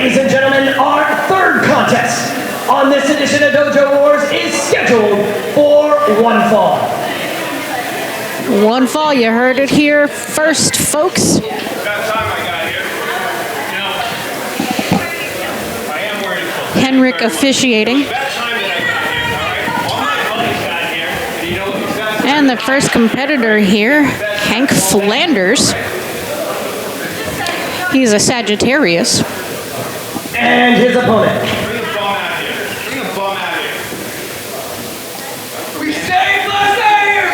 Ladies and gentlemen, our third contest on this edition of Dojo Wars is scheduled for one fall. One fall, you heard it here first, folks. Henrik officiating. And the first competitor here, Hank Flanders. He's a Sagittarius. And his opponent. Bring a bum out here. Bring a bum out here. We stay blessed out here,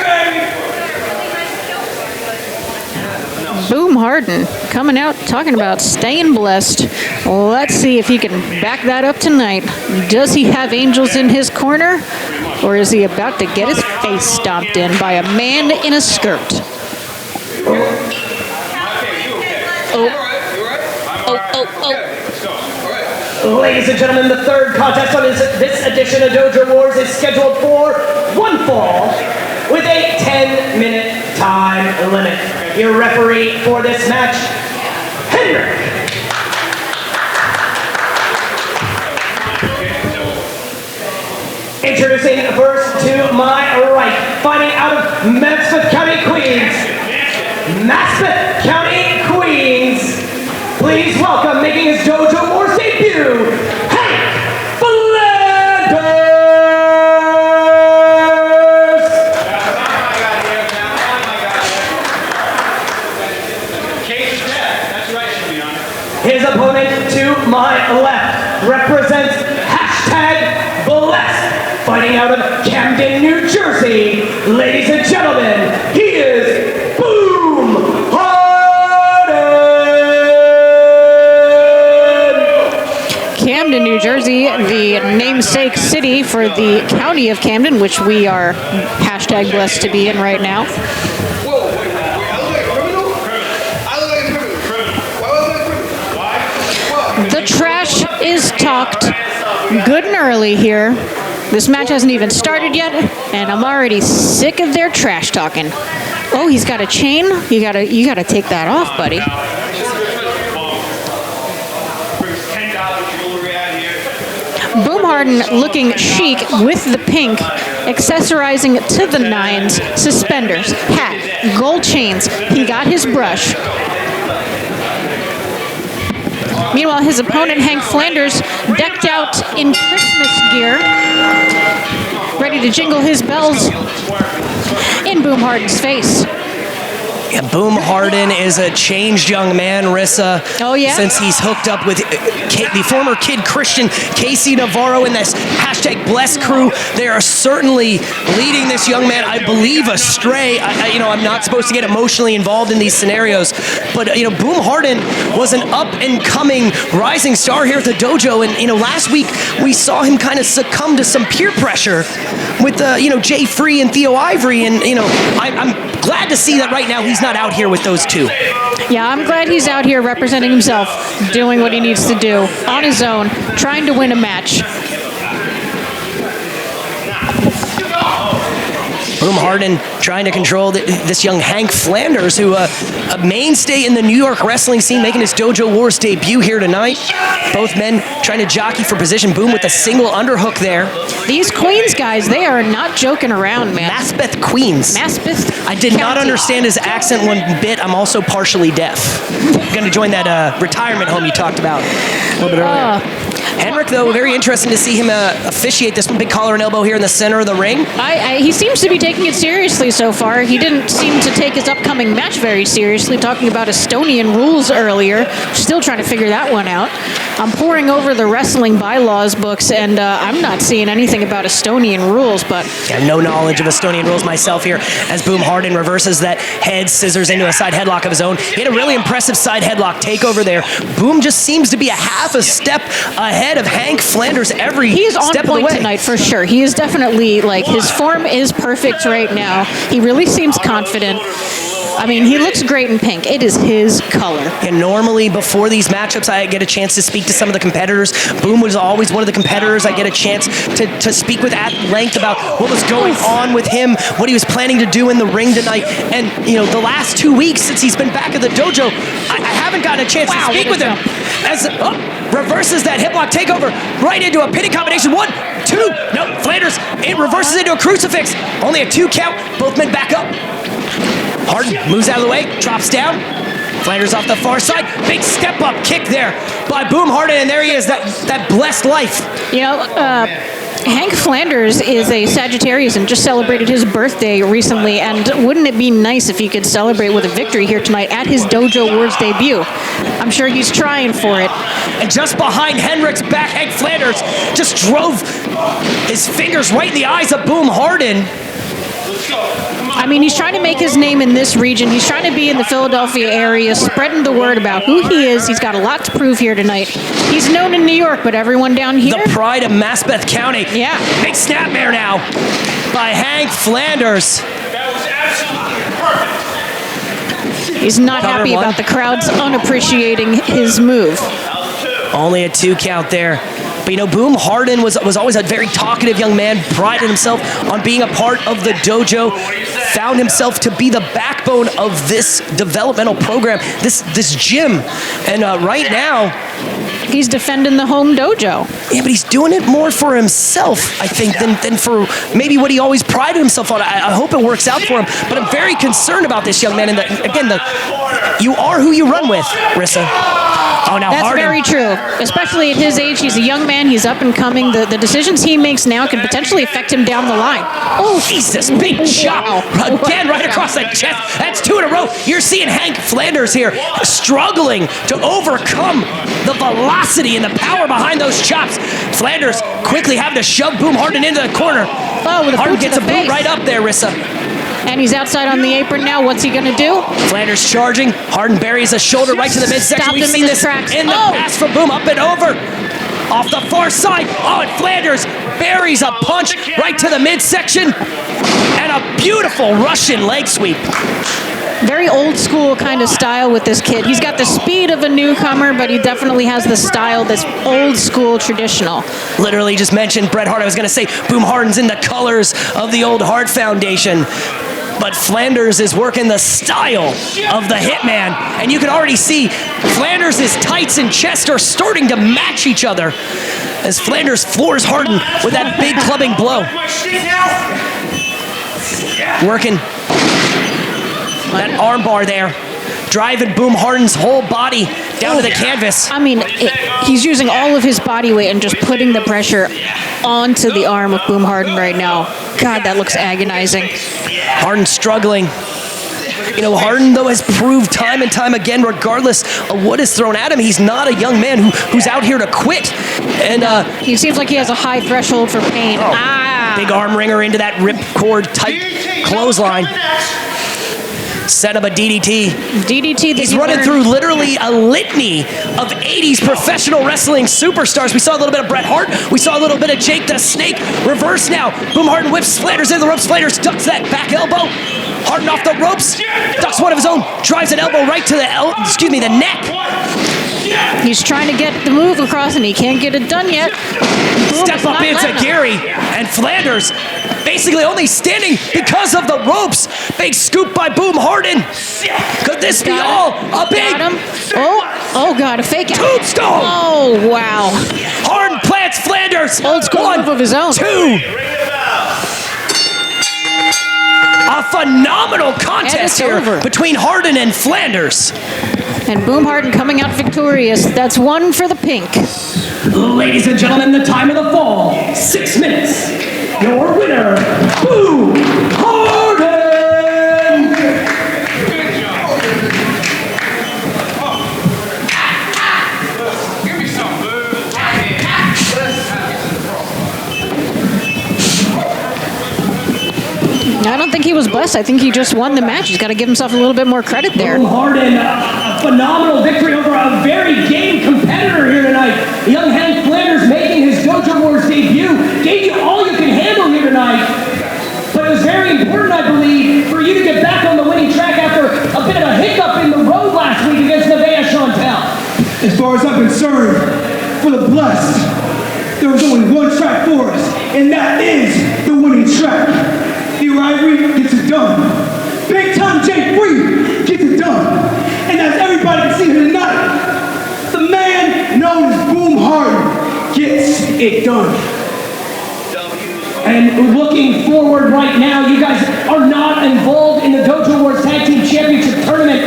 baby! Boom Harden coming out talking about staying blessed. Let's see if he can back that up tonight. Does he have angels in his corner? Or is he about to get his face stomped in by a man in a skirt? Ladies and gentlemen, the third contest on this edition of Dojo Wars is scheduled for one fall with a 10-minute time limit. Your referee for this match, Henrik. Introducing first to my right, fighting out of Maspeth County, Queens. Maspeth County, Queens. Please welcome, making his Dojo Wars debut, Hank Flanders! His opponent to my left represents hashtag Blessed, fighting out of Camden, New Jersey. Ladies and gentlemen, he is Boom Harden! Camden, New Jersey, the namesake city for the county of Camden, which we are hashtag blessed to be in right now. Whoa, wait. I look like a criminal? I look like a criminal. Why was I a criminal? The trash is talked good and early here. This match hasn't even started yet, and I'm already sick of their trash talking. Oh, he's got a chain. You gotta take that off, buddy. Boom Harden looking chic with the pink, accessorizing to the nines, suspenders, hat, gold chains. He got his brush. Meanwhile, his opponent, Hank Flanders, decked out in Christmas gear, ready to jingle his bells in Boom Harden's face. Yeah, Boom Harden is a changed young man, Rissa. Oh, yeah? Since he's hooked up with the former Kid Christian, Casey Navarro, and this hashtag Bless crew. They are certainly leading this young man, I believe, astray. I'm not supposed to get emotionally involved in these scenarios, but Boom Harden was an up-and-coming rising star here at the dojo, and last week we saw him kind of succumb to some peer pressure with Jay Free and Theo Ivory, and I'm glad to see that right now he's not out here with those two. Yeah, I'm glad he's out here representing himself, doing what he needs to do on his own, trying to win a match. Boom Harden trying to control this young Hank Flanders, who a mainstay in the New York wrestling scene, making his Dojo Wars debut here tonight. Both men trying to jockey for position. Boom with a single underhook there. These Queens guys, they are not joking around, man. Maspeth, Queens. Maspeth. I did not understand his accent one bit. I'm also partially deaf. I'm going to join that retirement home you talked about a little bit earlier. Henrik, though, very interesting to see him officiate this big collar and elbow here in the center of the ring. He seems to be taking it seriously so far. He didn't seem to take his upcoming match very seriously, talking about Estonian rules earlier. Still trying to figure that one out. I'm poring over the wrestling bylaws books, and I'm not seeing anything about Estonian rules, but... I have no knowledge of Estonian rules myself here, as Boom Harden reverses that head scissors into a side headlock of his own. He had a really impressive side headlock takeover there. Boom just seems to be a half a step ahead of Hank Flanders every He is on step of the point way. tonight for sure. He is definitely, his form is perfect right now. He really seems confident. I mean, he looks great in pink. It is his color. And normally before these matchups, I get a chance to speak to some of the competitors. Boom was always one of the competitors I get a chance to speak with at length about what was going on with him, what he was planning to do in the ring tonight. And, you know, the last 2 weeks since he's been back at the dojo, I haven't gotten a chance to speak with him. As reverses that hip lock takeover right into a pinning combination. 1, 2, no, Flanders, it reverses into a crucifix. Only a 2 count, both men back up. Harden moves out of the way, drops down. Flanders off the far side. Big step up kick there by Boom Harden, and there he is, that blessed life. You know, Hank Flanders is a Sagittarius and just celebrated his birthday recently, and wouldn't it be nice if he could celebrate with a victory here tonight at his Dojo Wars debut? I'm sure he's trying for it. And just behind Henrik's back, Hank Flanders just drove his fingers right in the eyes of Boom Harden. I mean, he's trying to make his name in this region. He's trying to be in the Philadelphia area, spreading the word about who he is. He's got a lot to prove here tonight. He's known in New York, but everyone down here... The pride of Maspeth County. Yeah. Big snapmare now by Hank Flanders. That was absolutely perfect. He's not Cover happy one. about the crowds unappreciating his move. Only a 2 count there. But, you know, Boom Harden was always a very talkative young man, prided himself on being a part of the dojo, found himself to be the backbone of this developmental program, this gym. And right now... He's defending the home dojo. Yeah, but he's doing it more for himself, I think, than for maybe what he always prided himself on. I hope it works out for him, but I'm very concerned about this young man. And you are who you run with, Rissa. Oh, now That's Harden. very true. Especially at his age, he's a young man. He's up and coming. The decisions he makes now can potentially affect him down the line. Oh, Jesus, big chop. Wow. Again, right across the chest. That's 2 in a row. You're seeing Hank Flanders here struggling to overcome the velocity and the power behind those chops. Flanders quickly having to shove Boom Harden into the corner. Oh, with a Harden boot to gets the a boot face. right up there, Rissa. And he's outside on the apron now. What's he going to do? Flanders charging. Harden buries a shoulder right to the midsection. Stopped We've him in seen his this tracks. in the Oh. past from Boom, up and over. Off the far side. Oh, and Flanders buries a punch right to the midsection. And a beautiful Russian leg sweep. Very old school kind of style with this kid. He's got the speed of a newcomer, but he definitely has the style that's old school traditional. Literally just mentioned Bret Hart. I was going to say Boom Harden's in the colors of the old Hart Foundation. But Flanders is working the style of the Hitman. And you can already see Flanders' tights and chest are starting to match each other as Flanders floors Harden with that big clubbing blow. Working that armbar there, driving Boom Harden's whole body down to the canvas. I mean, he's using all of his body weight and just putting the pressure onto the arm of Boom Harden right now. God, that looks agonizing. Harden struggling. You know, Harden, though, has proved time and time again, regardless of what is thrown at him, he's not a young man who's out here to quit. And He seems like he has a high threshold for pain. big arm wringer into that ripcord tight clothesline. Set up a DDT. DDT. He's running through literally a litany of 80s professional wrestling superstars. We saw a little bit of Bret Hart. We saw a little bit of Jake the Snake. Reverse now. Boom Harden whips Flanders into the ropes. Flanders ducks that back elbow. Harden off the ropes. Ducks one of his own. Drives an elbow right to the neck. He's trying to get the move across, and he can't get it done yet. Boom, Step it's up not into letting him. Gary. And Flanders basically only standing because of the ropes. Big scoop by Boom Harden. Could this be all a big Got him. Oh God, a fake out. tombstone? Oh, wow. Harden plants Flanders. Old school One, move of his own. 2. A phenomenal contest And it's here over. between Harden and Flanders. And Boom Harden coming out victorious. That's 1 for the pink. Ladies and gentlemen, the time of the fall, 6 minutes. Your winner, Boom Harden! Give me some, boo. I don't think he was blessed. I think he just won the match. He's got to give himself a little bit more credit there. Boom Harden, a phenomenal victory over a very game competitor here tonight. Young Hank Flanders making his Dojo Wars debut. Gave you all you can handle here tonight. But it was very important, I believe, for you to get back on the winning track after there was only one track for us, and that is the winning track. The Ivory gets it done. Big Time J Free gets it done. And as everybody can see here tonight, the man known as Boom Harden gets it done. And looking forward right now, you guys are not involved in the Dojo Wars Tag Team Championship Tournament,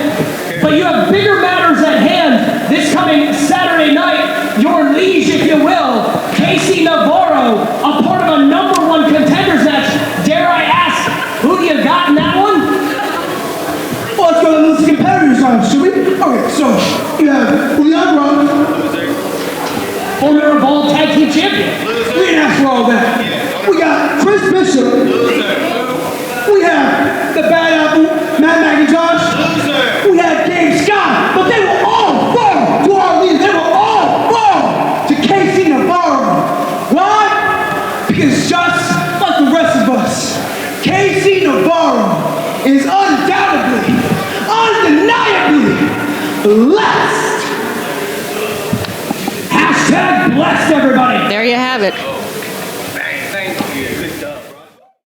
but you have bigger matters at hand this coming Saturday night. Your liege, if you will, Casey Navarro, a part of a #1 contenders match. Dare I ask, who do you got in that one? Well, let's go to the competitors on, shall we? Okay, so you have Leon Rock, Former Evolved Tag Team Champion. we didn't ask for all that. We got Chris Bishop. We have the Bad Apple, Matt McIntosh. We had Dave Scott, but they will all fall to our leader. They will all fall to Casey Navarro. Why? Because just like the rest of us, Casey Navarro is undoubtedly, undeniably blessed. Hashtag blessed, everybody. There you have it.